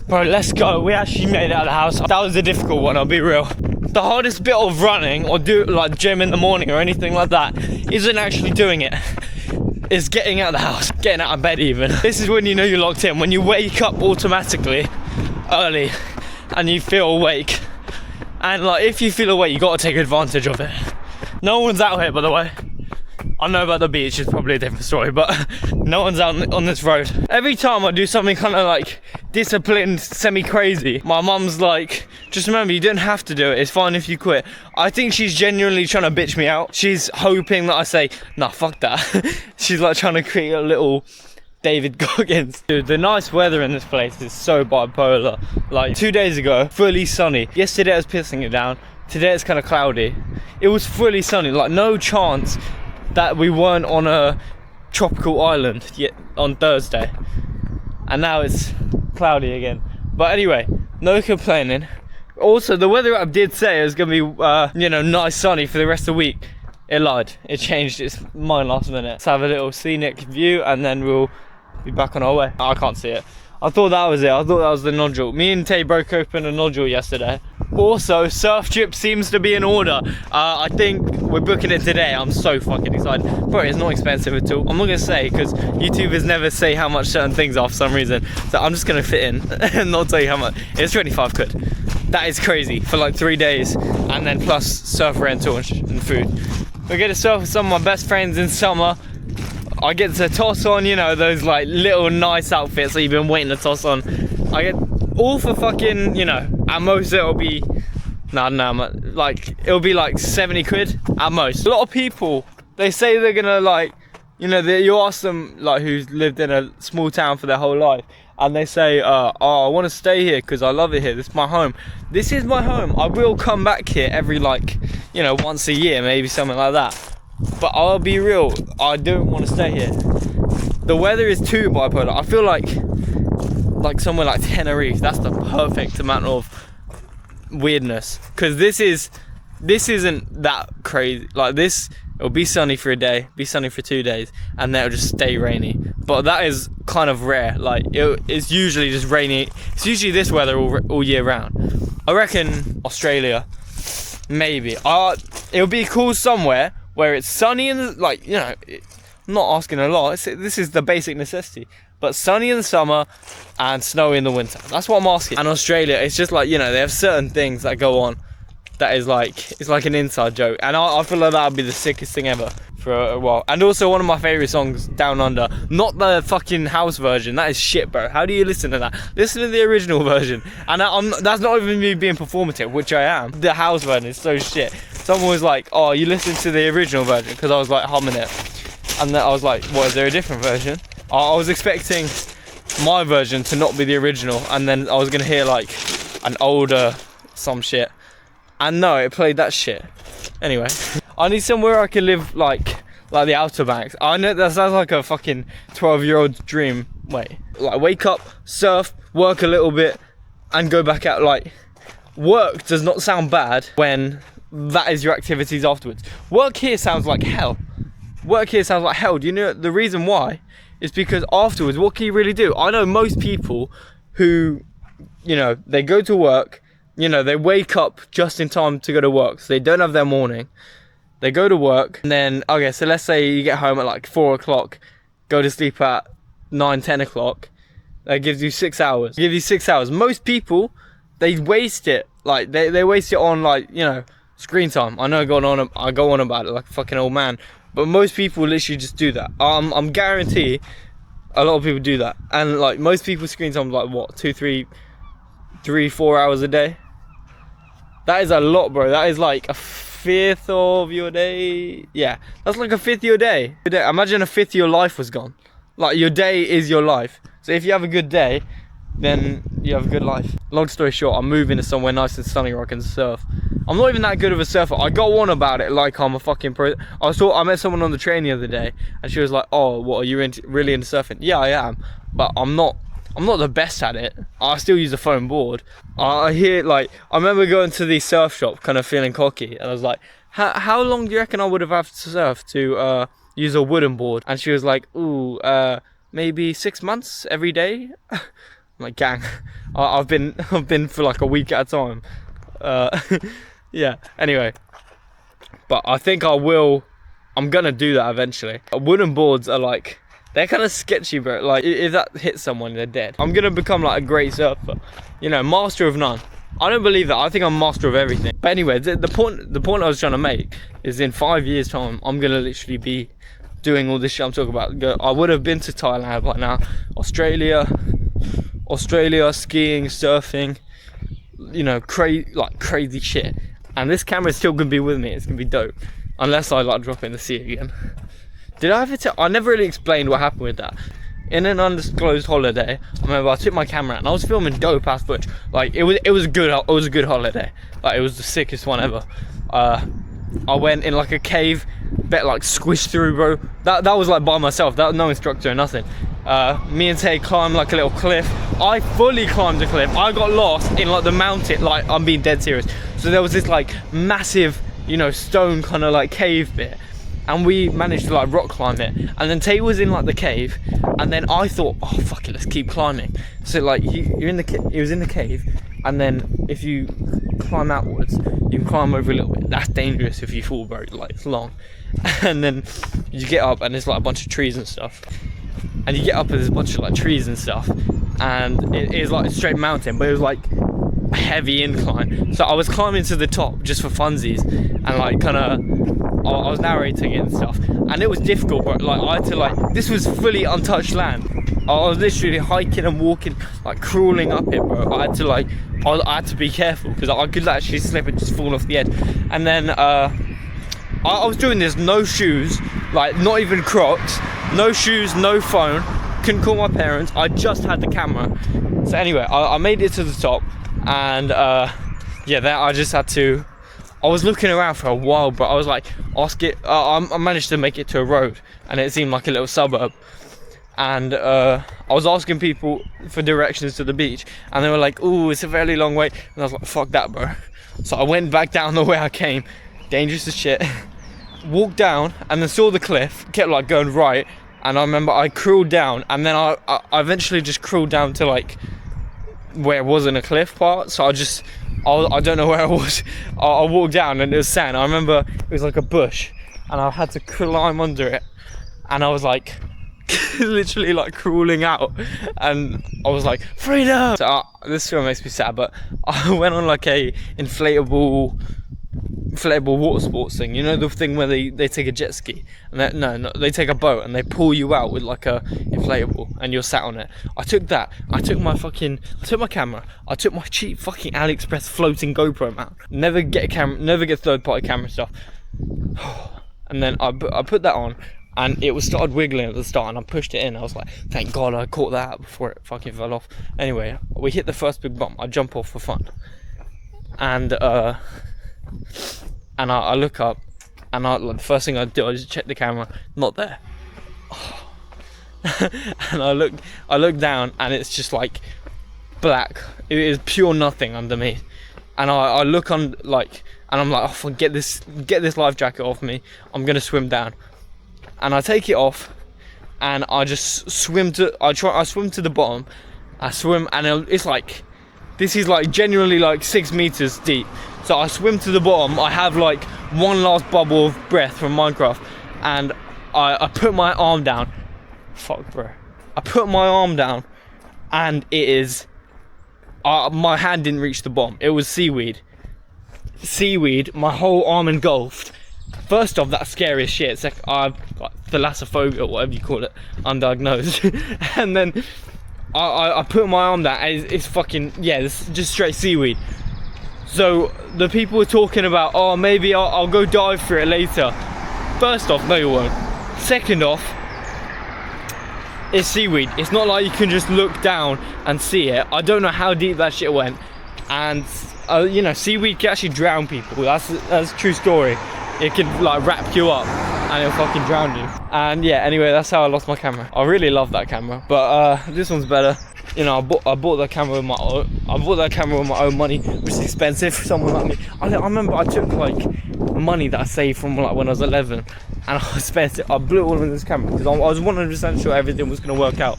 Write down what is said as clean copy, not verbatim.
Bro, let's go. We actually made it out of the house. That was a difficult one, I'll be real. The hardest bit of running or do like gym in the morning or anything like that isn't actually doing it. It's getting out of the house, getting out of bed even. This is when you know you're locked in, when you wake up automatically early and you feel awake. And like, if you feel awake, you gotta take advantage of it. No one's out here, by the way. I know about the beach, it's probably a different story, but no one's out on this road. Every time I do something kind of like disciplined, semi-crazy, my mum's like, just remember, you don't have to do it, it's fine if you quit. I think she's genuinely trying to bitch me out. She's hoping that I say, nah, fuck that. She's like trying to create a little David Goggins. Dude, the nice weather in this place is so bipolar. Like 2 days ago, fully sunny. Yesterday it was pissing it down. Today it's kind of cloudy. It was fully sunny, like no chance that we weren't on a tropical island yet on Thursday, and now it's cloudy again. But anyway, no complaining. Also, the weather app did say it was gonna be you know, nice sunny for the rest of the week. It lied, it changed its mind last minute. Let's have a little scenic view and then we'll be back on our way. I can't see it. I thought that was it. I thought that was the nodule. Me and Tay broke open a nodule yesterday. Also, surf trip seems to be in order. I think we're booking it today. I'm so fucking excited. Bro, it's not expensive at all. I'm not gonna say, because YouTubers never say how much certain things are for some reason. So I'm just gonna fit in and not tell you how much. It's 25 quid. That is crazy for like 3 days. And then plus surf rental and food. We're gonna surf with some of my best friends in summer. I get to toss on, you know, those like little nice outfits that you've been waiting to toss on. I get all for fucking, you know, at most it'll be, like, it'll be like 70 quid at most. A lot of people, they say they're gonna like, you know, you ask them like who's lived in a small town for their whole life, and they say, oh, I want to stay here because I love it here. This is my home. This is my home. I will come back here every like, you know, once a year, maybe something like that. But I'll be real, I don't want to stay here. The weather is too bipolar. I feel like somewhere like Tenerife, that's the perfect amount of weirdness. Because this isn't that crazy. Like this, it'll be sunny for a day, be sunny for 2 days, and then it'll just stay rainy. But that is kind of rare. Like it's usually just rainy. It's usually this weather all year round. I reckon Australia, maybe. It'll be cool somewhere where it's sunny and like, you know, I'm not asking a lot. This is the basic necessity. But sunny in the summer and snowy in the winter. That's what I'm asking. And Australia, it's just like, you know, they have certain things that go on that is like, it's like an inside joke. And I feel like that would be the sickest thing ever for a while. And also one of my favourite songs, Down Under. Not the fucking house version. That is shit, bro. How do you listen to that? Listen to the original version. And that's not even me being performative, which I am. The house version is so shit. Someone was like, oh, you listen to the original version, because I was like humming it. And then I was like, what, is there a different version? I was expecting my version to not be the original, and then I was gonna hear like an older some shit. And no, it played that shit. Anyway, I need somewhere I can live like the Outer Banks. I know that sounds like a fucking 12-year-old dream. Wait, like wake up, surf, work a little bit, and go back out. Like, work does not sound bad when that is your activities afterwards. Work here sounds like hell. Work here sounds like hell. Do you know the reason why? It's because afterwards, what can you really do? I know most people who, you know, they go to work, you know, they wake up just in time to go to work, so they don't have their morning. They go to work, and then, okay, so let's say you get home at like 4 o'clock, go to sleep at 9, 10 o'clock. That gives you 6 hours. Give you 6 hours. Most people, they waste it. Like, they waste it on, like, you know, screen time. I know I go on about it like a fucking old man, but most people literally just do that. I'm guarantee a lot of people do that. And like most people's screen time is like what, 2, 3, 4 hours a day? That is a lot, bro. That is like a fifth of your day. Yeah, that's like a fifth of your day. Imagine a fifth of your life was gone. Like your day is your life. So if you have a good day, then you have a good life. Long story short, I'm moving to somewhere nice and sunny where I can surf. I'm not even that good of a surfer. I go on about it like I'm a fucking pro. I met someone on the train the other day, and she was like, "Oh, what, are you really into surfing?" Yeah, I am, but I'm not the best at it. I still use a foam board. I hear, like, I remember going to the surf shop, kind of feeling cocky, and I was like, "How long do you reckon I would have had to surf to use a wooden board?" And she was like, "Ooh, maybe 6 months every day." I'm like, gang, I've been for like a week at a time. Yeah, anyway. But I think I'm gonna do that eventually. Wooden boards are like, they're kind of sketchy, bro. Like, if that hits someone, they're dead. I'm gonna become like a great surfer. You know, master of none. I don't believe that. I think I'm master of everything. But anyway, the point I was trying to make is in 5 years time, I'm gonna literally be doing all this shit I'm talking about. I would have been to Thailand by now, Australia, skiing, surfing, you know, crazy shit. And this camera is still gonna be with me. It's gonna be dope, unless I like drop it in the sea again. Did I ever tell? I never really explained what happened with that. In an undisclosed holiday, I remember I took my camera out and I was filming dope ass footage. Like it was a good holiday. Like it was the sickest one ever. I went in like a cave, bet like squished through, bro. That was like by myself. That was no instructor or nothing. Me and Tay climbed like a little cliff. I fully climbed a cliff. I got lost in like the mountain. Like, I'm being dead serious. So there was this like massive, you know, stone kind of like cave bit. And we managed to like rock climb it, and then Tay was in like the cave, and then I thought, oh fuck it, let's keep climbing. So like he was in the cave, and then if you climb outwards, you can climb over a little bit. That's dangerous if you fall, bro. Like it's long, and then you get up and there's like a bunch of trees and stuff, and you get up and there's a bunch of like trees and stuff, and it is like a straight mountain, but it was like a heavy incline. So I was climbing to the top just for funsies, and like kind of. I was narrating it and stuff, and it was difficult, but like I had to like, this was fully untouched land. I was literally hiking and walking, like crawling up it, bro. I had to be careful because I could actually slip and just fall off the edge. And then I was doing this, no shoes, like not even Crocs, no shoes, no phone, couldn't call my parents. I just had the camera. So anyway, I made it to the top, and yeah, there I just had to. I was looking around for a while, but I was like, I managed to make it to a road, and it seemed like a little suburb. And I was asking people for directions to the beach, and they were like, "Ooh, it's a very long way." And I was like, "Fuck that, bro." So I went back down the way I came, dangerous as shit. Walked down, and then saw the cliff. Kept like going right, and I remember I crawled down, and then I eventually just crawled down to like where it wasn't a cliff part. So I don't know where I was. I walked down and it was sand. I remember it was like a bush, and I had to climb under it, and I was like literally like crawling out, and I was like, freedom. So this film makes me sad, but I went on like a inflatable water sports thing, you know, the thing where they take a jet ski and they take a boat and they pull you out with like a inflatable and you're sat on it. I took that. I took my camera. I took my cheap fucking AliExpress floating GoPro mount. Never get third party camera stuff. And then I put that on, and it started wiggling at the start, and I pushed it in. I was like, thank God I caught that out before it fucking fell off. Anyway, we hit the first big bump. I jump off for fun, and I look up, and like, the first thing I do, I just check the camera, not there. And I look down, and it's just like black. It is pure nothing underneath. And I look on like, and I'm like, oh, get this life jacket off me. I'm gonna swim down, and I take it off, and I just swim to. I swim to the bottom. I swim, and it's like, this is like genuinely like 6 meters deep. So I swim to the bottom. I have like one last bubble of breath from Minecraft, and I put my arm down. Fuck, bro. I put my arm down, and it is. My hand didn't reach the bottom. It was seaweed. My whole arm engulfed. First off, that's scary as shit. It's like I've got thalassophobia, or whatever you call it, undiagnosed. And then I put my arm down, and it's fucking, yeah, it's just straight seaweed. So the people were talking about, oh, maybe I'll go dive for it later. First off, no you won't. Second off, it's seaweed. It's not like you can just look down and see it. I don't know how deep that shit went. And you know, seaweed can actually drown people. That's a true story. It can like wrap you up and it'll fucking drown you. And yeah, anyway, that's how I lost my camera. I really love that camera, but this one's better. You know, I bought that camera with my own money, which is expensive for someone like me. I remember I took like money that I saved from like when I was 11, and I spent it. I blew it all on this camera because I was 100% sure everything was gonna work out.